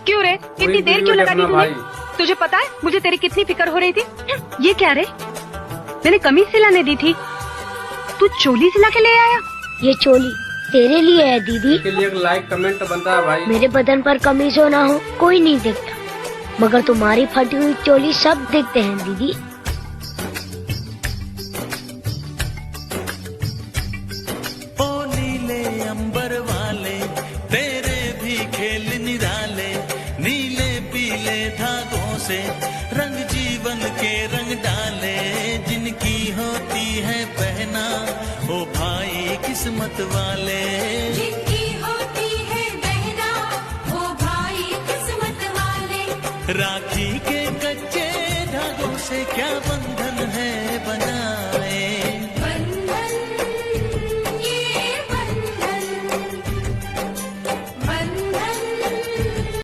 क्यों रे, इतनी देर क्यों लगा दी तूने? तुझे पता है मुझे तेरी कितनी फिक्र हो रही थी? ये क्या रे, मैंने कमीज सिलाने दी थी, तू चोली सिला के ले आया। ये चोली तेरे लिए है दीदी। के लिए एक लाइक कमेंट बनता है भाई। मेरे बदन पर कमीज हो ना हो कोई नहीं देखता, मगर तुम्हारी फटी हुई चोली सब देखते हैं दीदी। ओ नीले अंबर वाले तेरे भी खेल निराले, नीले पीले धागों से रंग जीवन के रंग डाले, जिनकी होती है पहना ओ भाई किस्मत वाले, जिनकी होती है बहना ओ भाई किस्मत वाले। राखी के कच्चे धागों से क्या बंधन है